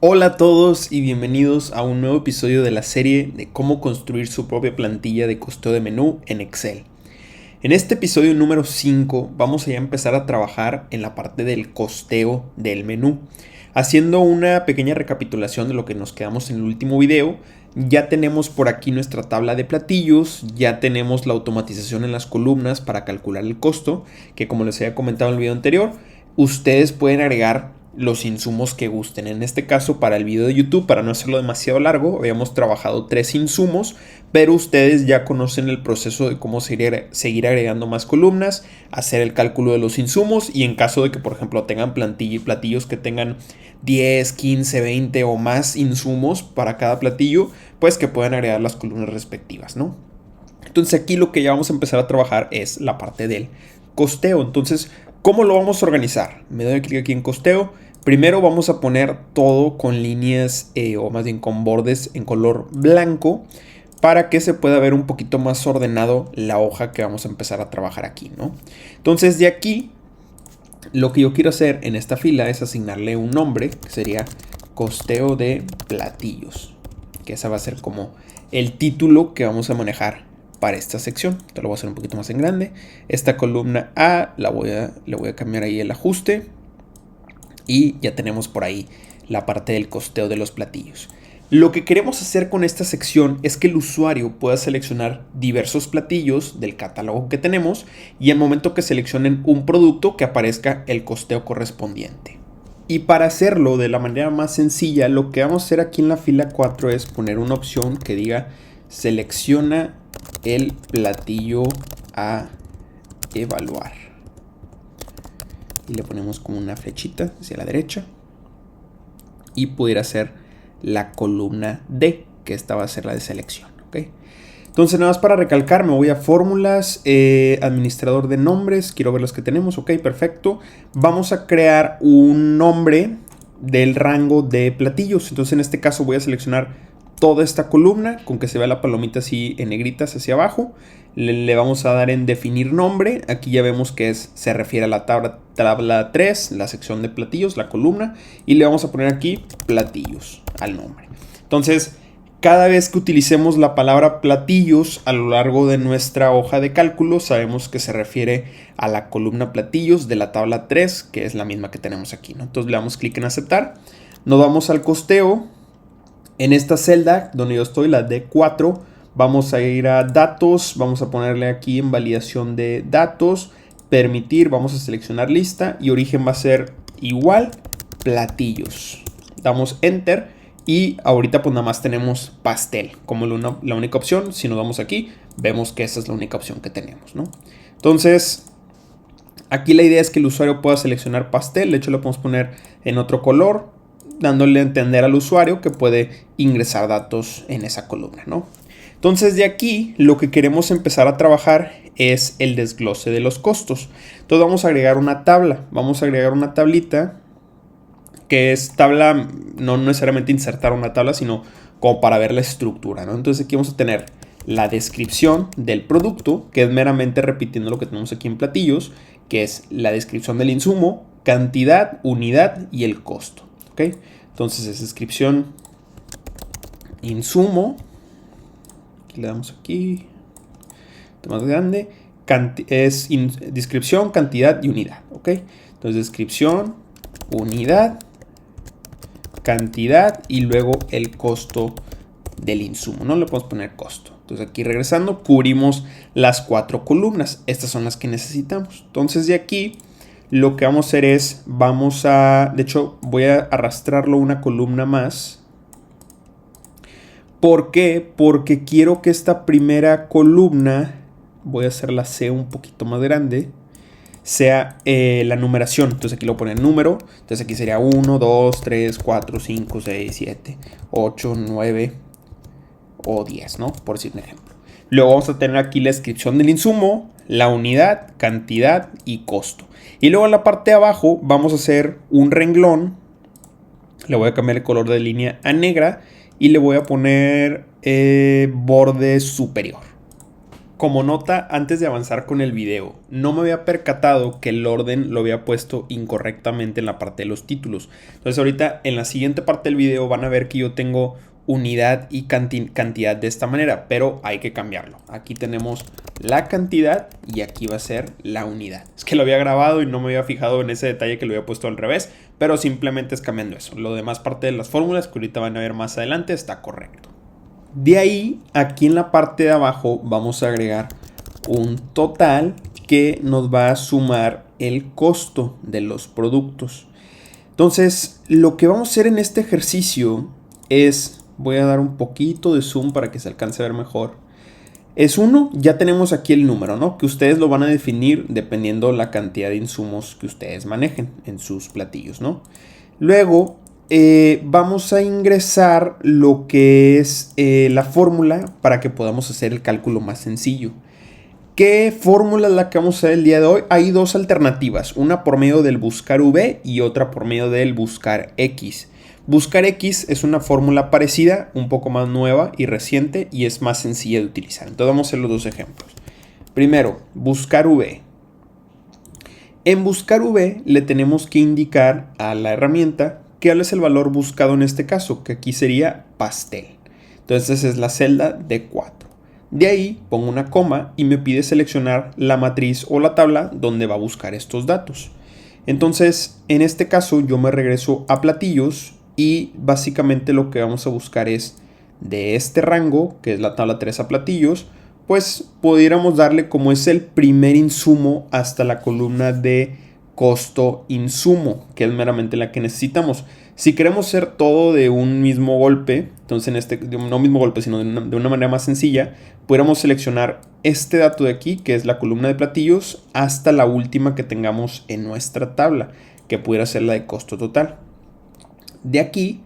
Hola a todos y bienvenidos a un nuevo episodio de la serie de cómo construir su propia plantilla de costeo de menú en Excel. En este episodio número 5 vamos a ya empezar a trabajar en la parte del costeo del menú. Haciendo una pequeña recapitulación de lo que nos quedamos en el último video, ya tenemos por aquí nuestra tabla de platillos, ya tenemos la automatización en las columnas para calcular el costo, que como les había comentado en el video anterior, ustedes pueden agregar los insumos que gusten. En este caso, para el video de YouTube, para no hacerlo demasiado largo, habíamos trabajado 3 insumos, pero ustedes ya conocen el proceso de cómo seguir agregando más columnas, hacer el cálculo de los insumos y en caso de que, por ejemplo, tengan platillos que tengan 10, 15, 20 o más insumos para cada platillo, pues que puedan agregar las columnas respectivas, ¿no? Entonces aquí lo que ya vamos a empezar a trabajar es la parte del costeo. Entonces, ¿cómo lo vamos a organizar? Me doy clic aquí en costeo. Primero vamos a poner todo con líneas o más bien con bordes en color blanco para que se pueda ver un poquito más ordenado la hoja que vamos a empezar a trabajar aquí, ¿no? Entonces de aquí lo que yo quiero hacer en esta fila es asignarle un nombre que sería costeo de platillos, que esa va a ser como el título que vamos a manejar para esta sección. Te lo voy a hacer un poquito más en grande. Esta columna A le voy a cambiar ahí el ajuste y ya tenemos por ahí la parte del costeo de los platillos. Lo que queremos hacer con esta sección es que el usuario pueda seleccionar diversos platillos del catálogo que tenemos y al momento que seleccionen un producto que aparezca el costeo correspondiente. Y para hacerlo de la manera más sencilla, lo que vamos a hacer aquí en la fila 4 es poner una opción que diga selecciona el platillo a evaluar. Y le ponemos como una flechita hacia la derecha. Y pudiera ser la columna D, que esta va a ser la de selección. ¿Okay? Entonces nada más para recalcar, me voy a fórmulas, administrador de nombres, quiero ver los que tenemos. Ok, perfecto. Vamos a crear un nombre del rango de platillos. Entonces en este caso voy a seleccionar toda esta columna con que se vea la palomita así en negritas hacia abajo. Le vamos a dar en definir nombre. Aquí ya vemos que se refiere a la tabla 3, la sección de platillos, la columna. Y le vamos a poner aquí platillos al nombre. Entonces, cada vez que utilicemos la palabra platillos a lo largo de nuestra hoja de cálculo, sabemos que se refiere a la columna platillos de la tabla 3, que es la misma que tenemos aquí, ¿no? Entonces le damos clic en aceptar. Nos vamos al costeo. En esta celda donde yo estoy, la D4, vamos a ir a datos, vamos a ponerle aquí en validación de datos, permitir, vamos a seleccionar lista y origen va a ser igual, platillos. Damos enter y ahorita pues nada más tenemos pastel como la única opción. Si nos vamos aquí, vemos que esa es la única opción que tenemos, ¿no? Entonces, aquí la idea es que el usuario pueda seleccionar pastel, de hecho lo podemos poner en otro color, dándole a entender al usuario que puede ingresar datos en esa columna, ¿no? Entonces de aquí lo que queremos empezar a trabajar es el desglose de los costos. Entonces vamos a agregar una tabla, vamos a agregar una tablita que es tabla, no necesariamente insertar una tabla, sino como para ver la estructura, ¿no? Entonces aquí vamos a tener la descripción del producto, que es meramente repitiendo lo que tenemos aquí en platillos, que es la descripción del insumo, cantidad, unidad y el costo. ¿Okay? Entonces es descripción, insumo, aquí le damos aquí, más grande, descripción, cantidad y unidad. ¿Okay? Entonces descripción, unidad, cantidad y luego el costo del insumo, no le podemos poner costo. Entonces aquí regresando cubrimos las 4 columnas, estas son las que necesitamos. Entonces de aquí lo que vamos a hacer es, de hecho voy a arrastrarlo una columna más. ¿Por qué? Porque quiero que esta primera columna, voy a hacer la C un poquito más grande, sea la numeración. Entonces aquí lo pone número, entonces aquí sería 1, 2, 3, 4, 5, 6, 7, 8, 9 o 10, ¿no? Por decir un ejemplo. Luego vamos a tener aquí la descripción del insumo, la unidad, cantidad y costo. Y luego en la parte de abajo vamos a hacer un renglón. Le voy a cambiar el color de línea a negra y le voy a poner borde superior. como nota antes de avanzar con el video, no me había percatado que el orden lo había puesto incorrectamente en la parte de los títulos. Entonces ahorita en la siguiente parte del video van a ver que yo tengo unidad y cantidad de esta manera, pero hay que cambiarlo. Aquí tenemos la cantidad y aquí va a ser la unidad. Es que lo había grabado y no me había fijado en ese detalle que lo había puesto al revés, pero simplemente es cambiando eso. Lo demás parte de las fórmulas que ahorita van a ver más adelante está correcto. De ahí, aquí en la parte de abajo vamos a agregar un total que nos va a sumar el costo de los productos. Entonces, lo que vamos a hacer en este ejercicio es, voy a dar un poquito de zoom para que se alcance a ver mejor. Es uno, ya tenemos aquí el número, ¿no? Que ustedes lo van a definir dependiendo la cantidad de insumos que ustedes manejen en sus platillos, ¿no? Luego, vamos a ingresar lo que es la fórmula para que podamos hacer el cálculo más sencillo. ¿Qué fórmula es la que vamos a hacer el día de hoy? Hay dos alternativas, una por medio del buscar V y otra por medio del buscar X. Buscar X es una fórmula parecida, un poco más nueva y reciente y es más sencilla de utilizar. Entonces vamos a hacer los dos ejemplos. Primero, buscar V. En buscar V le tenemos que indicar a la herramienta cuál es el valor buscado en este caso, que aquí sería pastel. Entonces es la celda D4. De ahí pongo una coma y me pide seleccionar la matriz o la tabla donde va a buscar estos datos. Entonces en este caso yo me regreso a platillos y básicamente lo que vamos a buscar es de este rango, que es la tabla 3 a platillos, pues pudiéramos darle como es el primer insumo hasta la columna de costo insumo, que es meramente la que necesitamos. Si queremos hacer todo de un mismo golpe, entonces no mismo golpe, sino de una manera más sencilla, pudiéramos seleccionar este dato de aquí, que es la columna de platillos, hasta la última que tengamos en nuestra tabla, que pudiera ser la de costo total. De aquí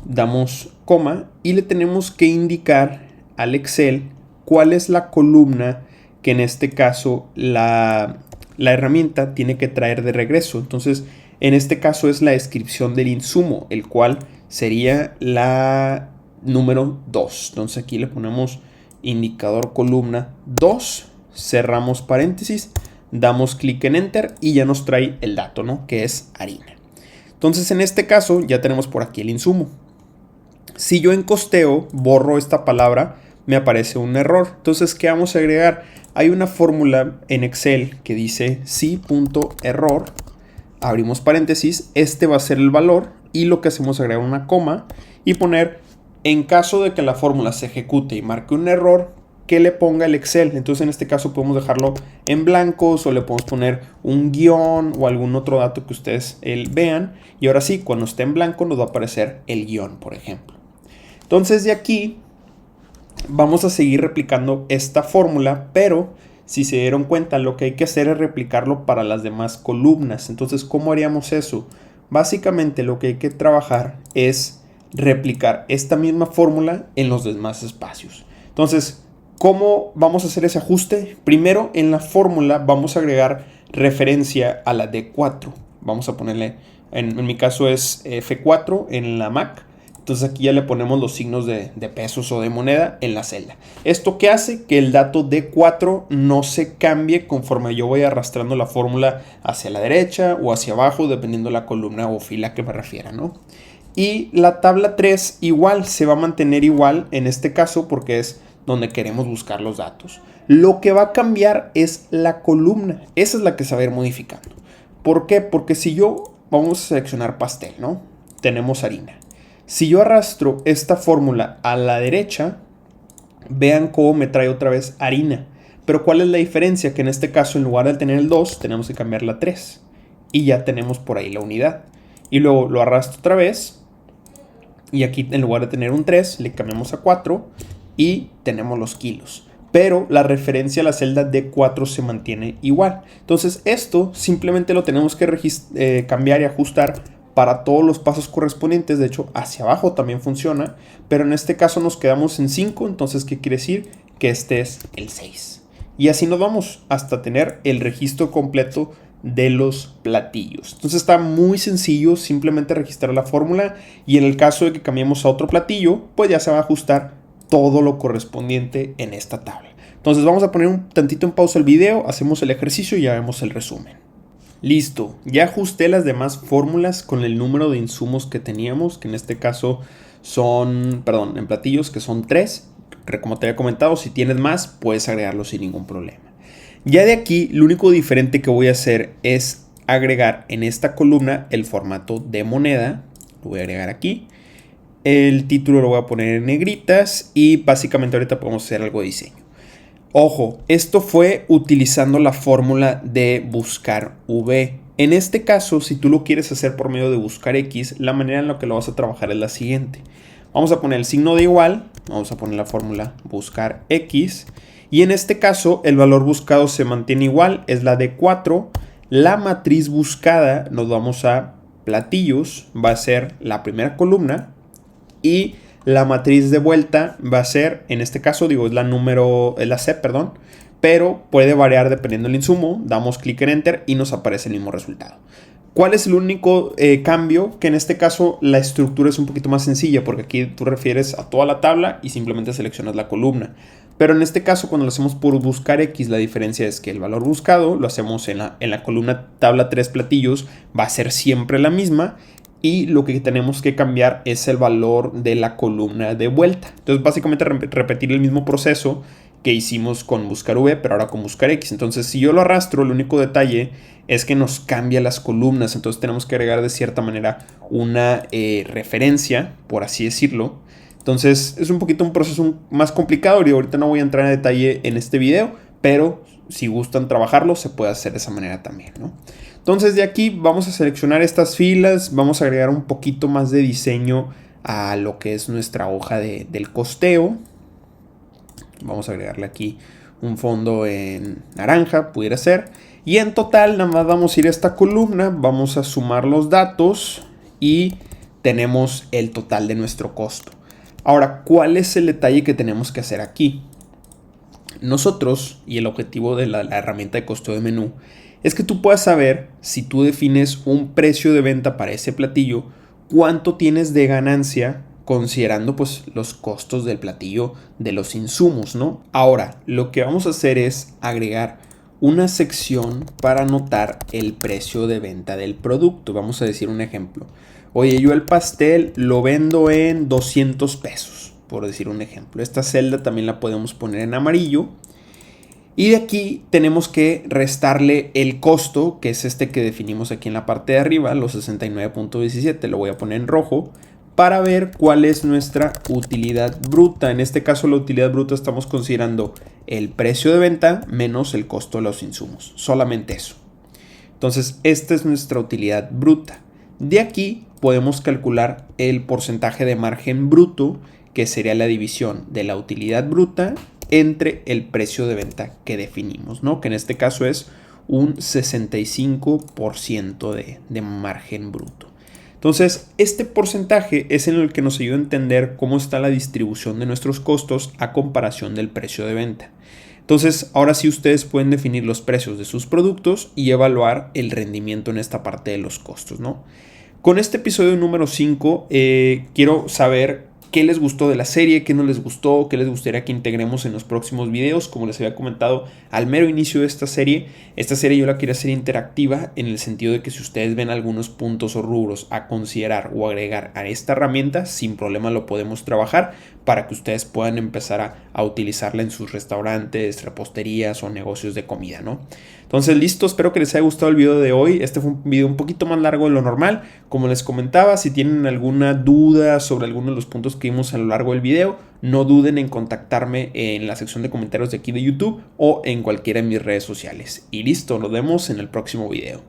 damos coma y le tenemos que indicar al Excel cuál es la columna que en este caso la herramienta tiene que traer de regreso. Entonces, en este caso es la descripción del insumo, el cual sería la número 2. Entonces aquí le ponemos indicador columna 2, cerramos paréntesis, damos clic en Enter y ya nos trae el dato, ¿no? Que es harina. Entonces, en este caso ya tenemos por aquí el insumo. Si yo en costeo borro esta palabra, me aparece un error. Entonces, ¿qué vamos a agregar? Hay una fórmula en Excel que dice si.error, abrimos paréntesis, este va a ser el valor y lo que hacemos es agregar una coma y poner, en caso de que la fórmula se ejecute y marque un error, que le ponga el Excel. Entonces en este caso podemos dejarlo en blancos o le podemos poner un guión o algún otro dato que ustedes vean. Y ahora sí, cuando esté en blanco nos va a aparecer el guión, por ejemplo. Entonces de aquí vamos a seguir replicando esta fórmula, pero si se dieron cuenta, lo que hay que hacer es replicarlo para las demás columnas. Entonces, ¿cómo haríamos eso? Básicamente lo que hay que trabajar es replicar esta misma fórmula en los demás espacios. Entonces, ¿cómo vamos a hacer ese ajuste? Primero, en la fórmula vamos a agregar referencia a la D4. Vamos a ponerle, en mi caso es F4 en la Mac. Entonces aquí ya le ponemos los signos de pesos o de moneda en la celda. ¿Esto qué hace? Que el dato D4 no se cambie conforme yo voy arrastrando la fórmula hacia la derecha o hacia abajo, dependiendo de la columna o fila que me refiera, ¿no? Y la tabla 3 igual se va a mantener igual en este caso porque es donde queremos buscar los datos. Lo que va a cambiar es la columna. Esa es la que se va a ir modificando. ¿Por qué? Porque si yo, vamos a seleccionar pastel, ¿no? Tenemos harina. Si yo arrastro esta fórmula a la derecha, vean cómo me trae otra vez harina. Pero ¿cuál es la diferencia? Que en este caso, en lugar de tener el 2, tenemos que cambiar la 3. Y ya tenemos por ahí la unidad. Y luego lo arrastro otra vez. Y aquí, en lugar de tener un 3, le cambiamos a 4. Y tenemos los kilos. Pero la referencia a la celda D4 se mantiene igual. Entonces, esto simplemente lo tenemos que cambiar y ajustar para todos los pasos correspondientes. De hecho, hacia abajo también funciona, pero en este caso nos quedamos en 5, entonces ¿qué quiere decir? Que este es el 6. Y así nos vamos hasta tener el registro completo de los platillos. Entonces está muy sencillo, simplemente registrar la fórmula y en el caso de que cambiemos a otro platillo, pues ya se va a ajustar todo lo correspondiente en esta tabla. Entonces vamos a poner un tantito en pausa el video, hacemos el ejercicio y ya vemos el resumen. Listo, ya ajusté las demás fórmulas con el número de insumos que teníamos, que en este caso son, en platillos que son 3. Como te había comentado, si tienes más puedes agregarlo sin ningún problema. Ya de aquí lo único diferente que voy a hacer es agregar en esta columna el formato de moneda. Lo voy a agregar aquí. El título lo voy a poner en negritas y básicamente ahorita podemos hacer algo de diseño. Ojo, esto fue utilizando la fórmula de buscar V. En este caso, si tú lo quieres hacer por medio de buscar X, la manera en la que lo vas a trabajar es la siguiente. Vamos a poner el signo de igual, vamos a poner la fórmula buscar X. Y en este caso, el valor buscado se mantiene igual, es la de 4. La matriz buscada, nos vamos a platillos, va a ser la primera columna. Y la matriz de vuelta va a ser, en este caso, es la C, pero puede variar dependiendo del insumo. Damos clic en Enter y nos aparece el mismo resultado. ¿Cuál es el único cambio? Que en este caso la estructura es un poquito más sencilla, porque aquí tú refieres a toda la tabla y simplemente seleccionas la columna. Pero en este caso, cuando lo hacemos por buscar X, la diferencia es que el valor buscado lo hacemos en la columna tabla 3 platillos, va a ser siempre la misma. Y lo que tenemos que cambiar es el valor de la columna de vuelta. Entonces básicamente repetir el mismo proceso que hicimos con buscar V, pero ahora con buscar X. Entonces si yo lo arrastro, el único detalle es que nos cambia las columnas. Entonces tenemos que agregar de cierta manera una referencia, por así decirlo. Entonces es un poquito un proceso más complicado y ahorita no voy a entrar en detalle en este video, pero si gustan trabajarlo se puede hacer de esa manera también, ¿no? Entonces de aquí vamos a seleccionar estas filas, vamos a agregar un poquito más de diseño a lo que es nuestra hoja del costeo. Vamos a agregarle aquí un fondo en naranja, pudiera ser. Y en total nada más vamos a ir a esta columna, vamos a sumar los datos y tenemos el total de nuestro costo. Ahora, ¿cuál es el detalle que tenemos que hacer aquí? Nosotros, y el objetivo de la herramienta de costeo de menú, es que tú puedas saber, si tú defines un precio de venta para ese platillo, cuánto tienes de ganancia considerando pues los costos del platillo, de los insumos, ¿no? Ahora, lo que vamos a hacer es agregar una sección para anotar el precio de venta del producto. Vamos a decir un ejemplo. Oye, yo el pastel lo vendo en 200 pesos, por decir un ejemplo. Esta celda también la podemos poner en amarillo. Y de aquí tenemos que restarle el costo, que es este que definimos aquí en la parte de arriba, los 69.17, lo voy a poner en rojo, para ver cuál es nuestra utilidad bruta. En este caso la utilidad bruta estamos considerando el precio de venta menos el costo de los insumos, solamente eso. Entonces esta es nuestra utilidad bruta. De aquí podemos calcular el porcentaje de margen bruto, que sería la división de la utilidad bruta entre el precio de venta que definimos, ¿no? Que en este caso es un 65% de margen bruto. Entonces, este porcentaje es en el que nos ayuda a entender cómo está la distribución de nuestros costos a comparación del precio de venta. Entonces, ahora sí ustedes pueden definir los precios de sus productos y evaluar el rendimiento en esta parte de los costos, ¿no? Con este episodio número 5, quiero saber qué les gustó de la serie, qué no les gustó, qué les gustaría que integremos en los próximos videos. Como les había comentado al mero inicio de esta serie yo la quería hacer interactiva en el sentido de que si ustedes ven algunos puntos o rubros a considerar o agregar a esta herramienta, sin problema lo podemos trabajar para que ustedes puedan empezar a utilizarla en sus restaurantes, reposterías o negocios de comida, ¿no? Entonces, listo, espero que les haya gustado el video de hoy. Este fue un video un poquito más largo de lo normal. Como les comentaba, si tienen alguna duda sobre alguno de los puntos que vimos a lo largo del video, no duden en contactarme en la sección de comentarios de aquí de YouTube o en cualquiera de mis redes sociales. Y listo, nos vemos en el próximo video.